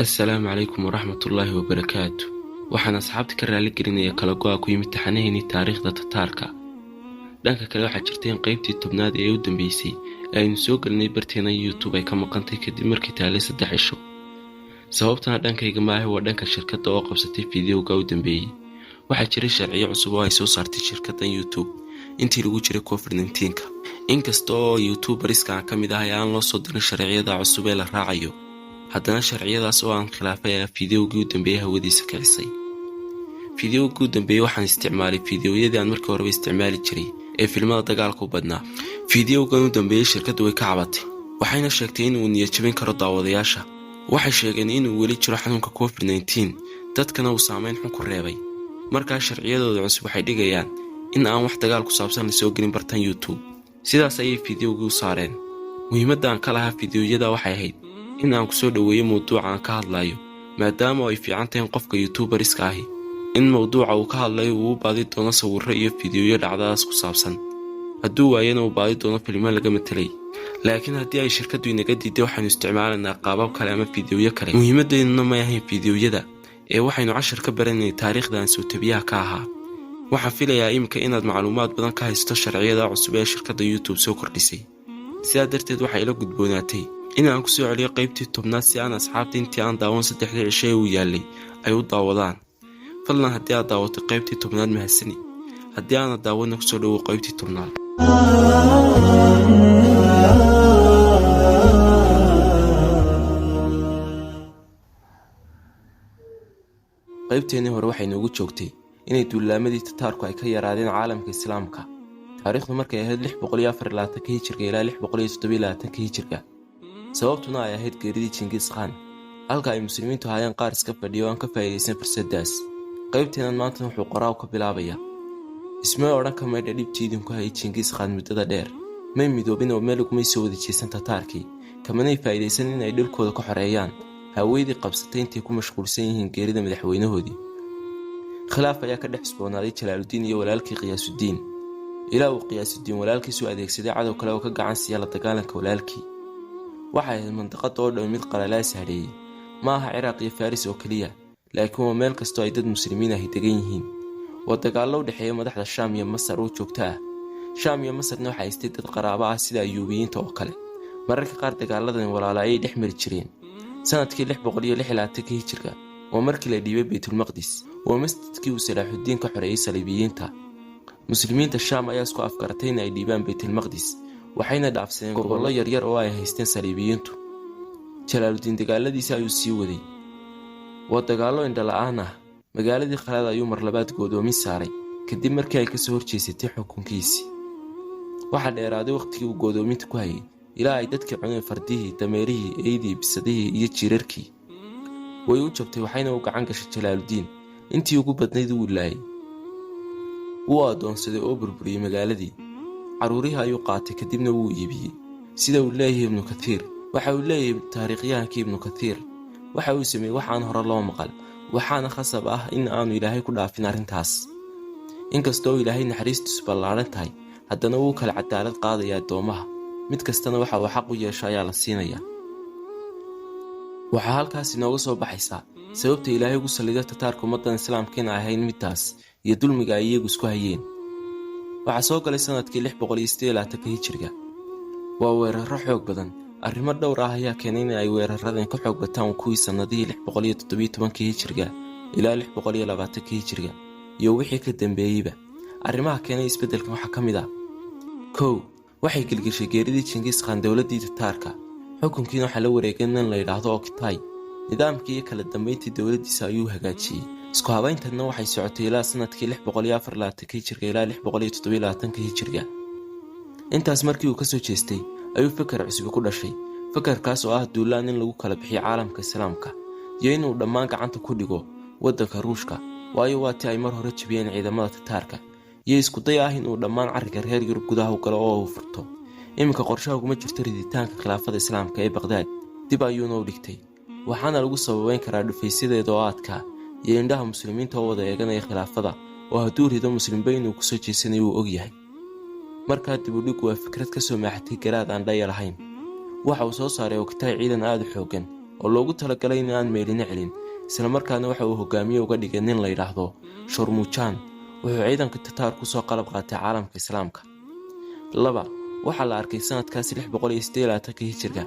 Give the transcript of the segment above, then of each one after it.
Assalaamu calaykum waraxmatullaahi wabarakaatu. Waxaan asxaabta ka raali gelinaya kala go'a ku yimid taxanaheennii taariikhda Tataarka. Dhanka kale waxaa jirtay in qaybtii 10aad ee u dambeysay aynu soo gelinay barteena YouTube ay ka maqantay kadib markii taalay 3 cisho. Sababtana dhankayga maaha waa dhanka shirkadda oo qabsatay fiidiyowga u dambeeyay. Waxaa jiray sharciyo cusub oo ay soo saartay shirkaddan YouTube intii lagu jiray COVID-19ka. Inkasta oo YouTuberiska ka mid ah aan loo soo dirin sharciyada cusub ee la raacayo, haddana sharciyadaas oo aan khilaafay ayaa fiidiyowgii u dambeeyay hawadiisa kicisay. Fiidiyowgii u dambeeyay waxaan isticmaalay fiidiyowyadii aan markii horeba isticmaali jiray ee filmada dagaalka u badnaa. Fiidiyowgan u dambeeyay shirkaddu way ka cabatay, waxayna sheegtay inuu niyad jabin karo daawadayaasha. Waxay sheegeen inuu weli jiro xanuunka COVID-19 dadkana uu saameyn xun ku reebay. Markaa sharciyadooda cusub waxay dhigayaan in aan wax dagaal ku saabsan la soo gelin bartan YouTube. Sidaas ayay fiidiyowgii u saareen. Muhiimadda aan ka lahaa fiidiyowyada waxay ahayd in aan ku soo dhaweeyo mowduuca aan ka hadlayo, maadaama ay fiican tahay qofka YouTuberiska ahi in mowduuca uu ka hadlayo uu baadi doono sawirro iyo fiidiyoyo dhacdadaas ku saabsan. Hadduu waayana uu baadi doono filmo laga metelay. Laakiin haddii ay shirkaddu inaga diiday waxaynu isticmaalaynaa qaabab kale ama fiidiyoyo kale. Muhiimadeeduna ma ahayn fiidiyoyada ee waxaynu cashar ka baranay taariikhda aan soo tabiyaha ka ahaa. Waxaan filayaa imika inaad macluumaad badan ka haysto sharciyada cusub ee shirkadda YouTube soo kordhisay. Sidaa darteed waxay ila gudboonaatay in aan ku soo celiyo qaybtii 10aad si aan asxaabta intii aan daawan 3 cisho ee uu yaalay ay u daawadaan. Fadlan haddii aad daawatay qaybtii 10aad mahadsani. Haddii aanad daawadna ku soo dhawow qaybtii 10aad. qaybteennii hore waxay noogu joogtay inay duulaamadii Tataarku ay ka yaraadeen caalamka Islaamka. taariikhdu markay ahayd 624 hijriga ilaa 627 hijriga. sababtuna ay ahayd geeridii Genghis Khan, halka ay muslimiintu hayaan qaar iska fadhiyo oo aan ka faa'iideysan fursadaas. qaybteenan maanta wuxuu qoraaw ka bilaabayaa ismay odhan ka maydha dhibtiidin ku hayay Genghis Khan muddada dheer. may midoobin oo meel ugumay soo wada jeesan Tataarkii, kamanay faa'iideysan in ay dhulkooda ka xoreeyaan. haweenidii qabsatay intay ku mashquulsan yihiin geerida madaxweynahoodii. khilaaf ayaa ka dhex cusboonaaday Jalaaludiin iyo walaalkii Qiyaasudiin, ilaa uu Qiyaasudiin walaalkiisu adeegsaday cadow kale oo ka gacan siiya la dagaalanka walaalkii. waxay ahayd mandaqada oo dhan mid qalalaas hareeyay, ma aha Ciraaq iyo Faris oo kaliya, laakiin waa meel kastoo ay dad muslimiin ah degan yihiin. waa dagaallo u dhexeeya madaxda Shaam iyo Masar oo joogto ah. Shaam iyo Masarna waxay haystay dad qaraabo ah sida Ayuubiyiinta oo kale. mararka qaar dagaaladan walaalo ayay dhex mari jireen. sanadkii 626 hijriga waa markii la dhiibay Baytulmaqdis, waa masjidkii uu Salaaxudiin ka xoreeyay Saliibiyiinta. muslimiinta Shaam ayaa isku afgaratay in ay dhiibaan Baytulmaqdis, waxayna dhaafsadeen gobollo yaryar oo ay haysteen Saliibiyiintu. Jalaaludiin dagaaladiisa ayuu sii waday. waa dagaallo indhala-aan ah. magaaladii Khalaad ayuu mar labaad go'doomin saaray kadib markii ay ka soo horjeesatay xukunkiisii. waxaa dheeraaday waqtigii uu go'doominta ku hayay ilaa ay dadkii cuneen fardihii, dameerihii, eydii, bisadihii iyo jiirarkii. way u jabtay waxayna u gacan gashay Jalaaludiin. intii ugu badnayd wuu laayay. wuu adoonsaday oo burburiyey magaaladii. caruurihii ayuu qaatay kadibna wuu iibiyey. sida uu leeyahay Ibnu Kathiir. waxa uu leeyahay taariikhyahankii Ibnu Kathiir, waxa uu sameeyey waxaan hore loo maqal, waxaana khasab ah in aanu Ilaahay ku dhaafin arrintaas. inkastoo Ilaahay naxariistiisu ballaaran tahay, haddana wuu kala cadaalad qaadaya addoomaha. mid kastana waxa uu xaq u yeesho ayaa la siinayaa. waxaa halkaas inooga soo baxaysaa sababta Ilaahay ugu saliday Tataarka ummaddan Islaamkiina ahayn midtaas iyo dulmiga ay iyagu isku hayeen. waxaa soo galay sanadkii 628 hijriga. waa weerarro xoog badan. arrimo dhowr ah ayaa keenay in ay weeraradan ka xoog bataan kuwii sanadihii 617 hijriga ilaa 620 hijriga iyo wixii ka dambeeyeyba. arrimaha keenay isbeddelkan waxaa ka mid ah: 1. waxay gelgeshay geeridii Genghis Khan dowladdii Tataarka. xukunkiina waxaa la wareegay nin la yidhaahdo Oktay. nidaamkii iyo kala dambeyntii dowladdiisa ayuu hagaajiyey. isku habayntanna waxay socotay ilaa sanadkii 624 hijriga ilaa 627 hijriga. intaas markii uu ka soo jeestay ayuu fikir cusub ku dhashay. fikirkaas oo ah duulaan in lagu kala bixiyo caalamka Islaamka iyo inuu dhammaan gacanta ku dhigo waddanka Ruushka, waayo waa tii ay mar hore jabiyeen ciidamada Tataarka, iyo isku day ah inuu dhammaan carriga reer Yurub gudaha u galo oo uu furto. iminka qorshaha uguma jirto riditaanka khilaafada Islaamka ee Baghdad, dib ayuuna u dhigtay. waxaana lagu sababeyn karaa dhufaysadeeda oo adkaa iyo indhaha muslimiinta oo wada eeganaya khilaafada, oo hadduu rido muslimba inuu ku soo jeesanayo uu og yahay. markaa dib u dhig waa fikrad ka soo maaxatay garaad aan dhaya lahayn. waxa uu soo saaray Oktay ciidan aad u xooggan oo loogu talagalay in aan meelina celin, isla markaana waxa uu hogaamiye uga dhigay nin la yidhaahdo Shormujaan. wuxuu ciidanka Tataarku soo qalab qaatay caalamka Islaamka. 2. waxaa la arkay sanadkaasi 628 hijriga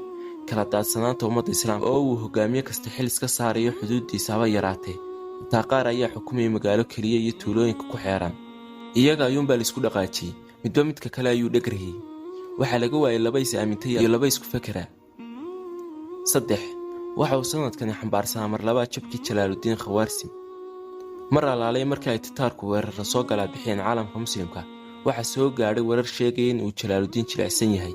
kala daadsanaanta ummadda Islaamka oo uu hogaamiye kasta xil iska saarayo xuduudiisa haba yaraatee. xitaa qaar ayaa xukumayay magaalo keliya iyo tuulooyinka ku xeeran. iyaga ayuunbaa la isku dhaqaajiyey, midba midka kale ayuu dhagrayay. waxaa laga waayay 2 is aamintay iyo 2 isku fakera. 3. waxa uu sanadkani xambaarsanaa mar labaad jabkii Jalaaludiin Khawaarsim. mar alaalay markii ay Tataarku weerarra soo galaa bixiyeen caalamka muslimka, waxaa soo gaadhay warar sheegaya in uu Jalaaludiin jilicsan yahay.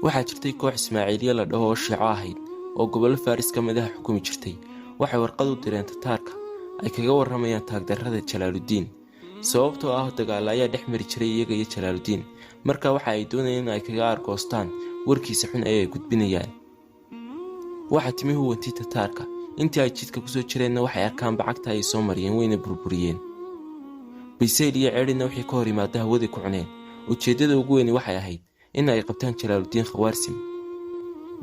waxaa jirtay koox Ismaaciiliya la dhaho oo Shiico ahayd oo gobollo Faaris ka mid ah xukumi jirtay. waxay warqad u direen Tataarka ay kaga warramayaan taagdarrada Jalaaludiin, sababtoo ah dagaal ayaa dhex mari jiray iyaga iyo Jalaaludiin. marka waxa ay doonayeen in ay kaga argoostaan warkiisa xun ee ay gudbinayaan. waxaa timi huwantii Tataarka, intii ay jidka ku soo jireenna waxay arkaan bacagta ay soo mariyeen wayna burburiyeen. Bisayl iyo Ceedhina wixii ka hor yimaada hawadii ku cuneen. ujeeddada ugu weyni waxay ahayd in ay qabtaan Jalaaludiin Khawaarsim.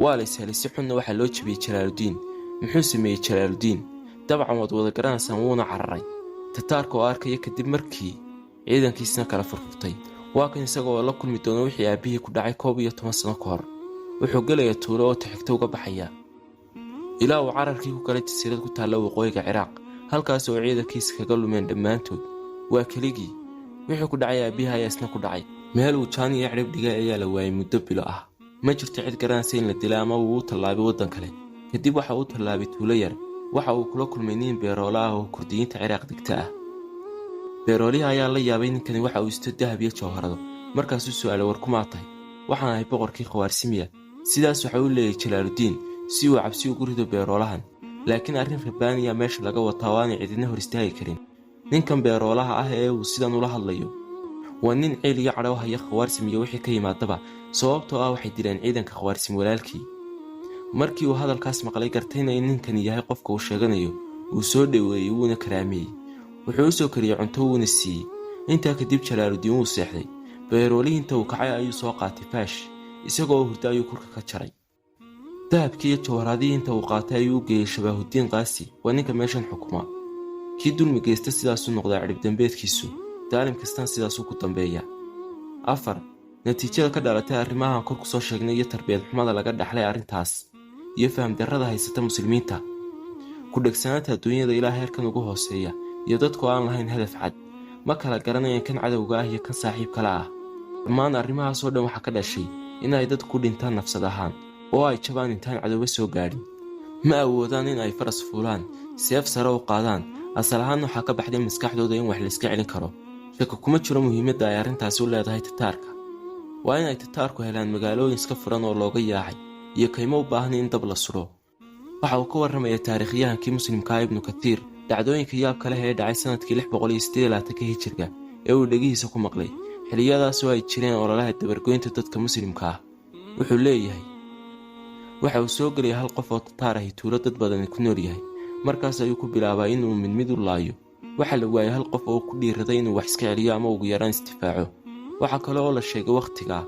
waa la ishelay si xunna waxaa loo jabiyey Jalaaludiin. muxuu sameeyey Jalaaludiin? dabcan waad wada garanaysaan, wuuna cararay. Tataarka oo arkaya kadib markii ciidankiisna kala furfurtay, waa kan isagoo la kulmi doona wixii aabihii ku dhacay 11 sano ka hor. wuxuu gelayaa tuulo oo tixigta uga baxaya ilaa uu cararkii ku galay jasiirad ku taalla waqooyiga Ciraaq, halkaas oo ciidankiisa kaga lumeen dhammaantood. waa keligii. wixii ku dhacay aabihii ayaa isna ku dhacay. meel uu jaan iyo cirib dhigay ayaa la waayay muddo bilo ah. ma jirto cid garanaysa in la dilay ama uu u tallaabay waddan kale. kadib waxa uu tallaabay tuulo yar. waxa uu kula kulmay nin beeroola ah oo Kurdiyiinta Ciraaq degta ah. beerooliha ayaa la yaabay ninkani waxa uu isto dahab iyo jawharado. markaasuu su'aalay, war kumaa tahay? waxaan ahay boqorkii Khawaarimiya. sidaas waxa uu leeyahay Jalaaludiin si uu cabsi ugu rido beeroolahan. laakiin arrin rabbaaniya meesha laga wataa oo aanay cidina hor istaagi karin. ninkan beeroolaha ah ee uu sidan ula hadlayo waa nin ceel iyo cadhow haya Khawaarsim iyo wixii ka yimaadaba, sababtoo ah waxay dileen ciidanka Khawaarsim walaalkii. markii uu hadalkaas maqlay, gartayna in ninkani yahay qofka uu sheeganayo, uu soo dhoweeyey wuuna karaameeyey. wuxuu u soo kariyey cunto wuuna siiyey. intaa kadib Jalaaludiin wuu seexday. beeroolihii inta uu kacay ayuu soo qaatay faash, isagoo hurdo ayuu kurka ka jaray. dahabkii iyo jawharadii inta uu qaatay ayuu u geeyey Shabaahudiin Qaasi, waa ninka meeshan xukuma. kii dulmi geysta sidaasuu noqdaa cirib dambeedkiisu, daalim kastaan sidaasuu ku dambeeya. 4. natiijada ka dhalatay arrimahan kor ku soo sheegnay iyo tarbiyad xumada laga dhaxlay arrintaas iyo faham darrada haysata muslimiinta, ku dhegsanaanta adduunyada ilaa heerkan ugu hooseeya, iyo dadku aan lahayn hadaf cad, ma kala garanayaan kan cadowga ah iyo kan saaxiibkala ah. dhammaan arrimahaas oo dhan waxaa ka dhashay in ay dadku ku dhintaan nafsad ahaan oo ay jabaan intaan cadowga soo gaadhin. ma awoodaan in ay faras fuulaan, seef sare u qaadaan. asal ahaan waxaa ka baxday maskaxdooda in wax la iska celin karo. shaka kuma jiro muhiimadda ay arrintaasi u leedahay Tataarka. waa in ay Tataarku helaan magaalooyin iska furan oo looga yaacay iyo kaymo u baahan in dab la suro. waxa uu ka warramaya taariikhyahankii muslimka Ibnu Kathiir dhacdooyinka yaabka leh ee dhacay sanadkii 628 hijriga ee uu dhegihiisa ku maqlay, xilliyadaas oo ay jireen ololaha dabargoynta dadka muslimka ah. wuxuu leeyahay, waxa uu soo gelaya hal qof oo Tataar ahi tuulo dad badani ku nool yahay. markaas ayuu ku bilaabaa inuu mid u laayo. waxaa la waayay hal qof oo ku dhiiraday inuu wax iska celiyo ama ugu yaraan isdifaaco. waxaa kale oo la sheegay wakhtigaa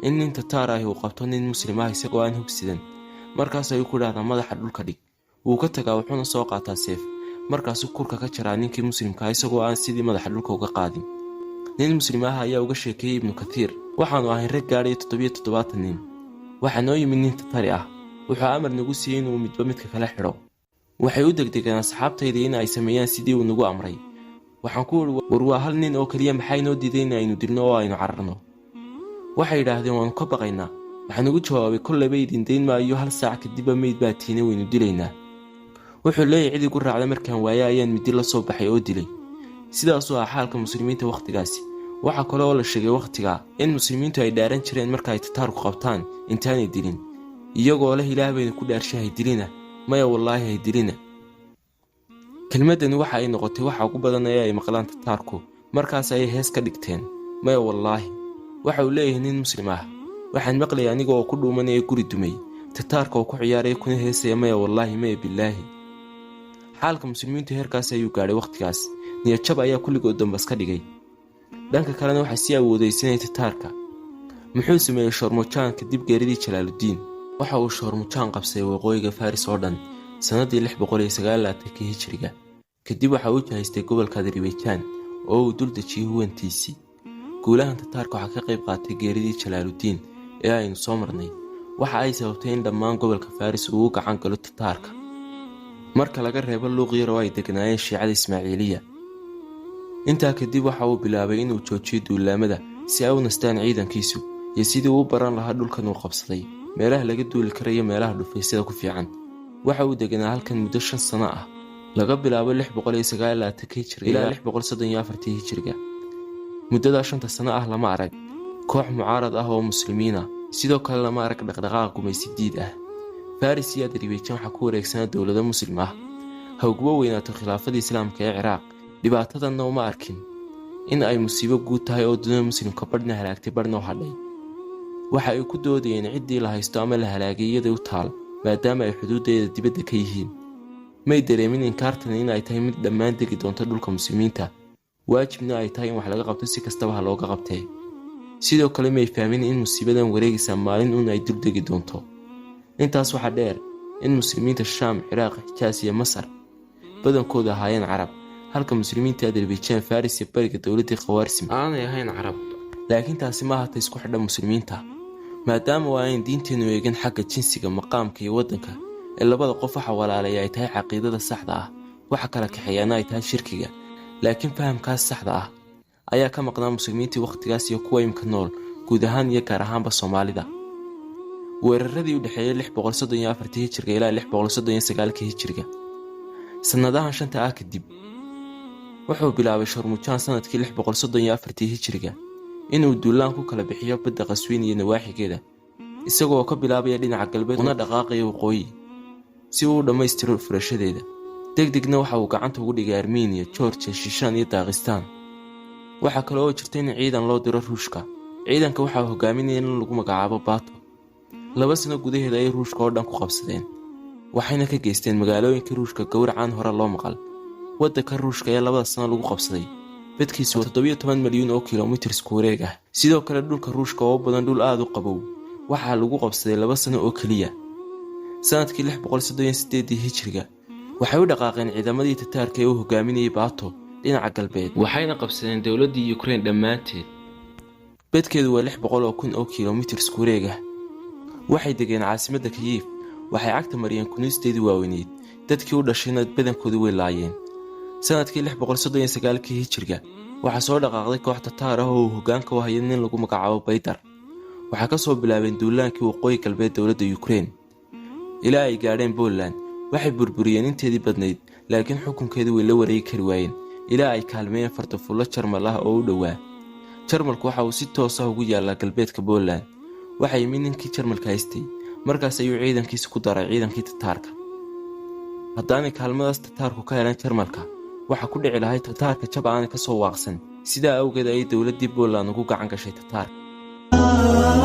in nin Tataar ahi uu qabto nin muslim ah isagoo aan hubsidan. markaas ayuu ku dhahdaa madaxa dhulka dhig. wuu ka tagaa wuxuuna soo qaataa seef. markaasuu kurka ka jaraa ninkii muslimka isagoo aan sidii madaxa dhulka uga qaadin. nin muslim ah ayaa uga sheekeeyey Ibnu Kathiir, waxaanu ahayn rag gaadhay 77 nin. waxaa noo yimid nin Tataari ah. wuxuu amar nagu siiyey inuu midba midka kala xidho. waxay u degdegeen asxaabtayda in ay sameeyaan sidii uu nagu amray. waxaan ku uri, war waa hal nin oo keliya, maxay noo diiday in aynu dilno oo aynu cararno? waxay yidhaahdeen, waanu ka baqaynaa. waxaan ugu jawaabay, kolleyba idin dayn maayo, hal saac kadibba meyd baa tiina, waynu dilaynaa. wuxuu leeyahay, cid igu raacda markaan waaye ayaan midi la soo baxay oo dilay. sidaasuu ah xaalka muslimiinta wakhtigaasi. waxaa kale oo la sheegay wakhtigaa in muslimiintu ay dhaaran jireen marka ay Tataarku qabtaan intaanay dilin, iyagoo leh ilaah bayna ku dhaarshahay dilina, maya wallaahi hay dilina. kelmaddani waxa ay noqotay waxa ugu badan ee ay maqlaan Tataarku. markaas ayay hees ka dhigteen, maya wallaahi. waxa uu leeyahay nin muslim ah, waxaan maqlay aniga oo ku dhuumanaya guri dumay, Tataarka oo ku ciyaaraya kuna heesaya maya wallaahi maya billaahi. xaalka muslimiintu heerkaas ayuu gaadhay wakhtigaas. niyadjab ayaa kulligood dambas ka dhigay. dhanka kalena waxaa sii awoodaysanaya Tataarka. muxuu sameeyey Shormujaan kadib geeridii Jalaaludiin? waxa uu Shoormujaan qabsaday waqooyiga Faris oo dhan sanadii 629 hijriga. kadib waxa uu jahaystay gobolka Azerbaijan oo uu dul dejiyay huwantiisii. guulahan Tataarka waxaa ka qayb qaatay geeridii Jalaaludiin ee aynu soo marnay, waxa ay sababtay in dhammaan gobolka Faris uu u gacan galo Tataarka. marka laga reebo Luuq yar oo ay degnaayeen Shiicada Ismaaciiliya. intaa kadib waxa uu bilaabay inuu joojiyo duulaamada si ay u nastaan ciidankiisu iyo sidii uu baran lahaa dhulkan uu qabsaday, meelaha laga duuli karayo meelaha dhufaysyada ku fiican. waxa uu deganaa halkan muddo 5 sano ah, laga bilaabo 629 hijriga ilaa 634 hijriga. muddada 5 sano ah lama arag koox mucaarad ah oo muslimiin ah, sidoo kale lama arag dhaqdhaqaaq gumaysidiid ah. Faris iyo Azerbaijan waxa ku wareegsanaa dowlado muslim ah. ha ugu weynaato khilaafadii Islaamka ee Ciraaq, dhibaatadanna uma arkin in ay musiibo guud tahay oo dunida muslimka badhna halaagtay badhna u hadhay. waxa ay ku doodayeen ciddii la haysto ama la halaagay iyada u taal, maadaama ay xuduudeeda dibadda ka yihiin. may dareemin inkaartan in ay tahay mid dhammaan degi doonto dhulka muslimiinta, waajibna ay tahay in wax laga qabto si kastaba ha looga qabtee. sidoo kale may fahmin in musiibadan wareegaysa maalin un ay dul degi doonto. intaas waxaa dheer in muslimiinta Shaam, Ciraaq, Xijaas iyo Masar badankooda ahaayeen Carab, halka muslimiinta Azerbaijan, Faris iyo bariga dowladii Khawaarism aanay ahayn Carab. laakiin taasi ma ahata isku xidha muslimiinta, maadaama waa in diinteenu eegin xagga jinsiga, maqaamka iyo waddanka ee labada qof waxa walaalaya ay tahay caqiidada saxda ah, waxa kala kaxeeyana ay tahay shirkiga. laakiin fahamkaas saxda ah ayaa ka maqnaa muslimiintii wakhtigaas iyo kuwa imka nool guud ahaan iyo gaar ahaanba Soomaalida. weeraradii u dhexeeyay 634 hijriga ilaa 639 hijriga. sanadahan 5 ah kadib wuxuu bilaabay Shoormujaan sanadkii 634 hijriga inuu duulaan ku kala bixiyo badda Qaswiin iyo nawaaxigeeda, isagoo ka bilaabaya dhinaca galbeed una dhaqaaqaya waqooyi si uu u dhammaystiro furashadeeda. degdegna waxa uu gacanta ugu dhigay Armenia, Georgia, Shishaan iyo Dagestan. waxa kale oo jirtay in ciidan loo diro Ruushka. ciidanka waxa uu hogaaminayay in lagu magacaabo Bato. 2 sano gudaheeda ay Ruushka oo dhan ku qabsadeen, waxayna ka geysteen magaalooyinka Ruushka gowracaan hore loo maqal. waddanka Ruushka ee 2 sano lagu qabsaday badkiisu 17 milyan oo kiiloomitir isku wareeg ah. sidoo kale dhulka Ruushka oo badan dhul aad u qabow waxa lagu qabsaday 2 sano oo kaliya. sanadkii 638 hijriga waxay u dhaqaaqeen ciidamadii Tataarka ee uu hogaaminayay Bato dhinaca galbeed, waxayna qabsadeen dowladii Ukraine dhammaanteed. badkeedu waa 600,000 oo kiiloomitir isku wareeg ah. waxay degeen caasimadda Kyiv, waxay cagta mariyeen kuniisteedii waaweyneed, dadkii u dhashayna badankoodu way laayeen. sanadkii 639 hijriga waxaa soo dhaqaaqday koox Tataar ah oo uu hoggaanka u hayay nin lagu magacaabo Baydar. waxaa ka soo bilaabeen duulaankii waqooyi galbeed dowladda Ukraine ilaa ay gaadheen Poland. waxay burburiyeen inteedii badnayd, laakiin xukunkeedu way la wareegi kari waayeen ilaa ay kaalmeeyeen fardafuulo Jarmal ah oo u dhowaa. Jarmalku waxa uu si toos ah ugu yaalaa galbeedka Poland. waxay yimid ninkii Jarmalka haystay, markaas ayuu ciidankiisa ku daray ciidankii Tataarka. haddaanay kaalmadaas Tataarku ka heleen Jarmalka, waxa ku dhici lahayd Tataarka jab aanay ka soo waaqsan. sidaa awgeed ayay dowladdii Poland ugu gacan gashay Tataarka.